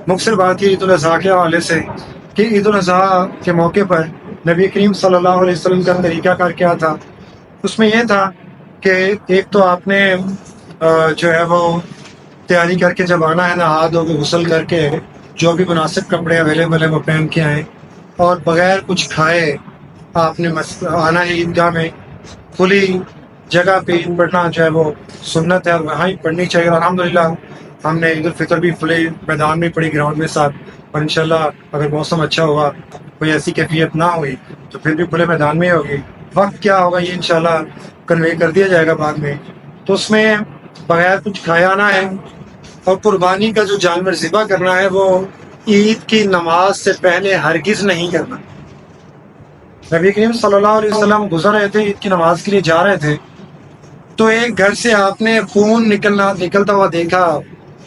مختصر بات یہ عید الاضحیٰ کے حوالے سے کہ عید الاضحیٰ کے موقع پر نبی کریم صلی اللہ علیہ وسلم کا طریقہ کار کیا تھا. اس میں یہ تھا کہ ایک تو آپ نے جو ہے وہ تیاری کر کے جب آنا ہے نہا دھو کے غسل کر کے جو بھی مناسب کپڑے اویلیبل ہیں وہ پہن کے آئیں اور بغیر کچھ کھائے آپ نے آنا ہے عیدگاہ میں. کھلی جگہ پہ عید پڑھنا جو ہے وہ سنت ہے اور وہاں ہی پڑھنی چاہیے. اور الحمدللہ ہم نے عید الفطر بھی کھلے میدان میں پڑھی گراؤنڈ میں ساتھ. اور انشاءاللہ اگر موسم اچھا ہوا کوئی ایسی کیفیت نہ ہوئی تو پھر بھی کھلے میدان میں ہوگی. وقت کیا ہوگا یہ انشاءاللہ کنوے کر دیا جائے گا بعد میں. تو اس میں بغیر کچھ کھایا آنا ہے اور قربانی کا جو جانور ذبح کرنا ہے وہ عید کی نماز سے پہلے ہرگز نہیں کرنا. نبی کریم صلی اللہ علیہ وسلم گزر رہے تھے عید کی نماز کے لیے جا رہے تھے تو ایک گھر سے آپ نے خون نکلتا ہوا دیکھا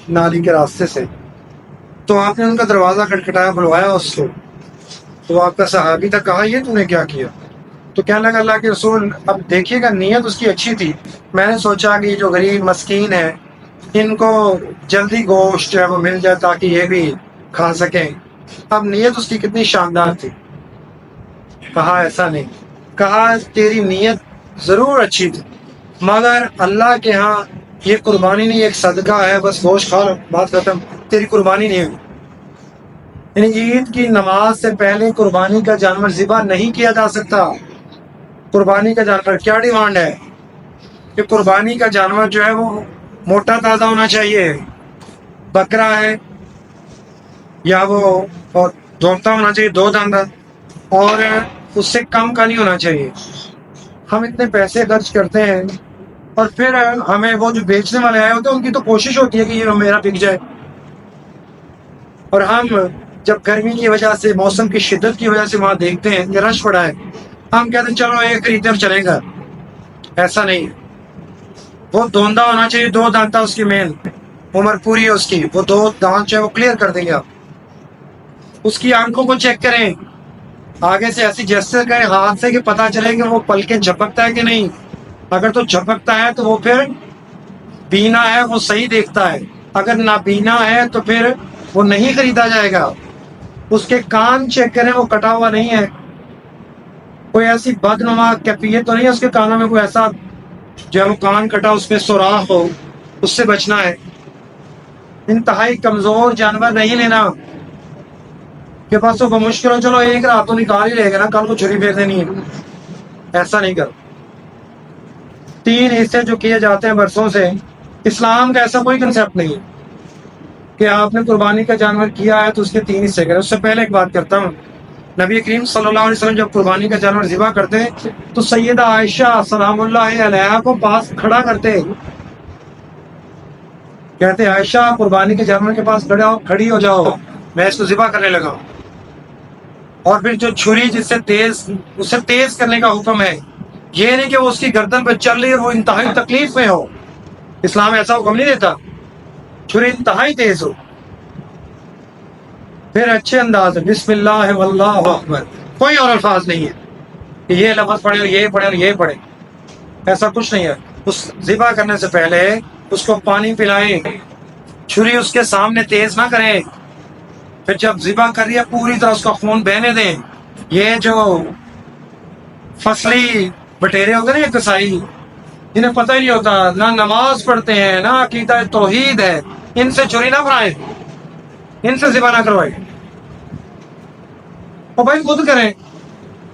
نالی کے راستے سے. تو آپ نے ان کا دروازہ کھٹکھٹایا بلوایا اس کو. تو آپ کا صحابی تھا کہا یہ تم نے کیا کیا؟ تو کہنے لگا اللہ کے رسول اب دیکھیے گا نیت اس کی اچھی تھی. میں نے سوچا کہ جو غریب مسکین ہے ان کو جلدی گوشت جو ہے وہ مل جائے تاکہ یہ بھی کھا سکیں. اب نیت اس کی کتنی شاندار تھی. کہا ایسا نہیں. کہا تیری نیت ضرور اچھی تھی مگر اللہ کے ہاں یہ قربانی نہیں ایک صدقہ ہے بس گوشت کھا لو بات ختم. تیری قربانی نہیں ہوئی. یعنی عید کی نماز سے پہلے قربانی کا جانور ذبح نہیں کیا جا سکتا. قربانی کا جانور کیا ڈیمانڈ ہے کہ قربانی کا جانور جو ہے وہ موٹا تازہ ہونا چاہیے. بکرا ہے یا وہ دھوتا ہونا چاہیے 2 داندہ اور اس سے کم کا نہیں ہونا چاہیے. ہم اتنے پیسے خرچ کرتے ہیں اور پھر ہمیں وہ جو بیچنے والے آئے ہوتے ہیں ان کی تو کوشش ہوتی ہے کہ یہ میرا بک جائے. اور ہم جب گرمی کی وجہ سے موسم کی شدت کی وجہ سے وہاں دیکھتے ہیں کہ رش پڑا ہے ہم کہتے ہیں چلو ایک خریدتے اور چلے گا. ایسا نہیں. وہ دھوندا ہونا چاہیے 2 دانتا اس کی مین عمر پوری ہے اس کی. وہ 2 دانت جو ہے وہ کلیئر کر دیں گے آپ. اس کی آنکھوں کو چیک کریں آگے سے ایسی جیسے کریں ہاتھ سے کہ پتہ چلے کہ وہ پل کے جھپکتا ہے کہ نہیں. اگر تو جھپکتا ہے تو وہ پھر بینا ہے وہ صحیح دیکھتا ہے. اگر نابینا ہے تو پھر وہ نہیں خریدا جائے گا. اس کے کان چیک کریں وہ کٹا ہوا نہیں ہے. کوئی ایسی بدنما کیفیت تو نہیں ہے اس کے کانوں میں کوئی ایسا جو ہے وہ کان کٹا اس میں سوراخ ہو. اس سے بچنا ہے. انتہائی کمزور جانور نہیں لینا کہ بس وہ مشکل ہو چلو ایک رات تو نکال ہی لے گا نا کل کو چھری پھیر دینی ہے. ایسا نہیں کرو. 3 حصے جو کیے جاتے ہیں برسوں سے اسلام کا ایسا کوئی کنسیپٹ نہیں ہے کہ آپ نے قربانی کا جانور کیا ہے تو اس کے 3 حصے کریں. اس سے پہلے ایک بات کرتا ہوں. نبی کریم صلی اللہ علیہ وسلم جب قربانی کا جانور ذبح کرتے تو سیدہ عائشہ سلام اللہ علیہا کو پاس کھڑا کرتے کہتے عائشہ قربانی کے جانور کے پاس کھڑی ہو جاؤ میں اس کو ذبح کرنے لگا. اور پھر جو چھری جس سے اسے تیز کرنے کا حکم ہے یہ نہیں کہ وہ اس کی گردن پہ چل رہی ہے وہ انتہائی تکلیف میں ہو. اسلام ایسا حکم نہیں دیتا. چھری انتہائی تیز ہو. پھر اچھے انداز بسم اللہ واللہ اکبر. کوئی اور الفاظ نہیں ہے کہ یہ لفظ پڑھے اور یہ پڑھے اور یہ پڑھے. ایسا کچھ نہیں ہے. اس ذبح کرنے سے پہلے اس کو پانی پلائیں. چھری اس کے سامنے تیز نہ کریں. پھر جب ذبح کر رہی ہے پوری طرح اس کا خون بہنے دیں. یہ جو فصلی بٹیرے ہوتے ہیں نا یہ کسائی جنہیں پتہ ہی نہیں ہوتا نہ نماز پڑھتے ہیں نہ عقیدہ توحید ہے ان سے چھری نہ بنائیں. ان سے ذبح نہ کروائیں. اور بھائی خود کریں.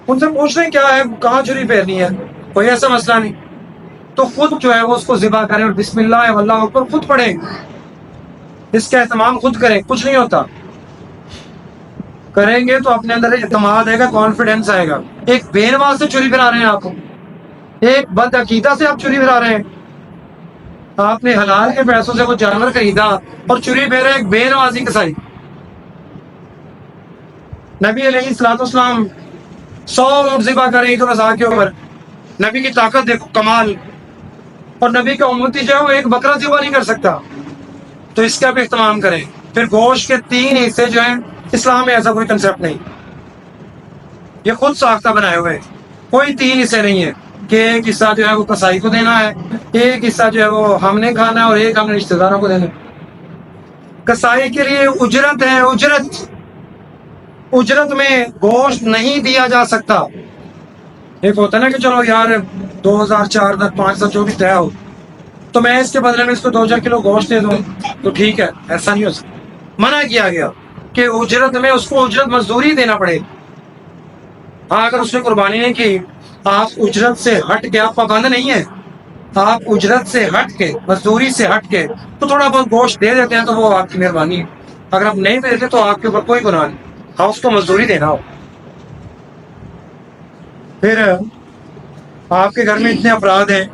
ان سے پوچھ لیں کیا ہے کہاں چھری پھیرنی ہے کوئی ایسا مسئلہ نہیں. تو خود جو ہے وہ اس کو ذبح کریں اور بسم اللہ واللہ اکبر خود پڑھیں. اس کا اہتمام خود کریں. کچھ نہیں ہوتا. کریں گے تو اپنے اندر اعتماد آئے گا کانفیڈینس آئے گا. ایک بے نماز سے چھری پھرا رہے ہیں آپ. ایک بد عقیدہ سے آپ چھری پھرا رہے ہیں. آپ نے حلال کے پیسوں سے وہ جانور خریدا اور چھری پھیرا ایک بے نمازی کسائی. نبی علیہ الصلوۃ والسلام 100 اونٹ ذبح کرے عید الاضحیٰ کے اوپر. نبی کی طاقت دیکھو کمال. اور نبی کا امتی جو ہے وہ ایک بکرا ذبح نہیں کر سکتا. تو اس کا بھی اہتمام کریں. پھر گوشت کے 3 حصے جو ہیں اسلام میں ایسا کوئی کنسیپٹ نہیں. یہ خود ساختہ بنائے ہوئے. کوئی 3 حصے نہیں ہے کہ ایک حصہ جو ہے وہ کسائی کو دینا ہے ایک حصہ جو ہے وہ ہم نے کھانا ہے اور ایک ہم نے رشتے داروں کو دینا ہے. کسائی کے لیے اجرت ہے، اجرت میں گوشت نہیں دیا جا سکتا۔ ایک ہوتا ہے نا کہ چلو یار 2000 4000 5000 جو بھی طے ہو تو میں اس کے بدلے میں اس کو 2000 کلو گوشت دے دوں تو ٹھیک ہے، ایسا نہیں ہو سکتا۔ منع کیا گیا کہ اجرت میں اس کو اجرت مزدوری دینا پڑے۔ ہاں اگر اس نے قربانی نہیں کی، آپ اجرت سے ہٹ کے، آپ پابند نہیں ہے، آپ اجرت سے ہٹ کے، مزدوری سے ہٹ کے تو تھوڑا بہت گوشت دے دیتے ہیں تو وہ آپ کی مہربانی ہے۔ اگر آپ نہیں دیتے تو آپ کے اوپر کوئی گناہ نہیں، ہاں اس کو مزدوری دینا ہو۔ پھر آپ کے گھر میں اتنے افراد ہیں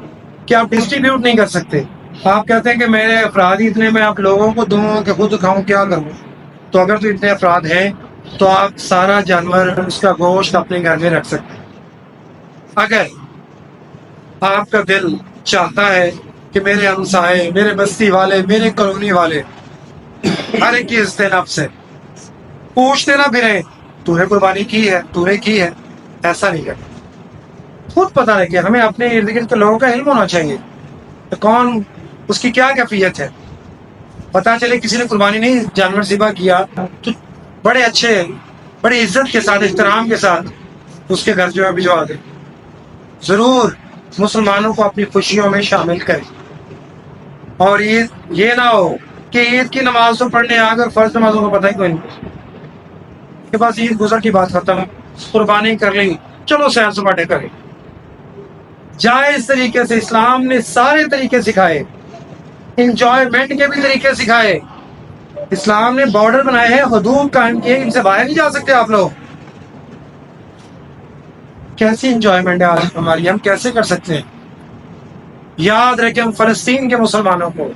کہ آپ ڈسٹریبیوٹ نہیں کر سکتے۔ آپ کہتے ہیں کہ میرے افراد ہی اتنے، میں آپ لوگوں کو دوں کہ خود کھاؤں، کیا کروں؟ تو اگر تو اتنے افراد ہیں تو آپ سارا جانور، اس کا گوشت اپنے گھر میں رکھ سکتے ہیں۔ اگر آپ کا دل چاہتا ہے کہ میرے ہمسائے، میرے بستی والے، میرے کالونی والے ہر ایک کی عزت نفس ہے، پوچھتے نہ پھریں تو نے قربانی کی ہے، تو نے کی ہے، ایسا نہیں کرنا۔ خود پتہ ہے کہ ہمیں اپنے ارد گرد کے لوگوں کا علم ہونا چاہیے کہ کون، اس کی کیا کیفیت ہے۔ پتہ چلے کسی نے قربانی نہیں جانور ذبح کیا تو بڑے اچھے، بڑی عزت کے ساتھ، احترام کے ساتھ اس کے گھر جو ہے بھجوا دیں۔ ضرور مسلمانوں کو اپنی خوشیوں میں شامل کریں، اور عید یہ نہ ہو کہ عید کی نماز تو پڑھنے آ کر فرض نمازوں کو پتہ ہی کوئی نہیں کہ بس عید گزر کی بات ختم، قربانی کر لی، چلو سیر سپاٹے کریں۔ جائز طریقے سے اسلام نے سارے طریقے سکھائے، انجوائمنٹ کے بھی طریقے سکھائے۔ اسلام نے بارڈر بنائے ہیں، حدود قائم کیے، ان سے باہر نہیں جا سکتے آپ لوگ۔ کیسی انجوائمنٹ ہے آج ہماری، ہم کیسے کر سکتے ہیں؟ یاد رکھیں ہم فلسطین کے مسلمانوں کو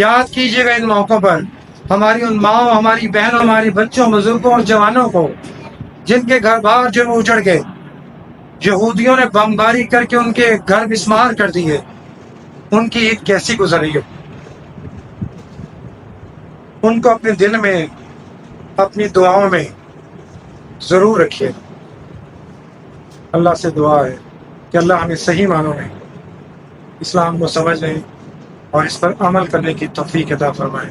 یاد کیجیے گا ان موقعوں پر، ہماری ان ماؤں، ہماری بہنوں، ہماری بچوں، بزرگوں اور جوانوں کو جن کے گھر بار جو اجڑ گئے، یہودیوں نے بمباری کر کے ان کے گھر بسمار کر دیے، ان کی عید کیسی گزری ہو۔ ان کو اپنے دل میں، اپنی دعاؤں میں ضرور رکھیے۔ اللہ سے دعا ہے کہ اللہ ہمیں صحیح معنوں میں اسلام کو سمجھنے اور اس پر عمل کرنے کی توفیق عطا فرمائے۔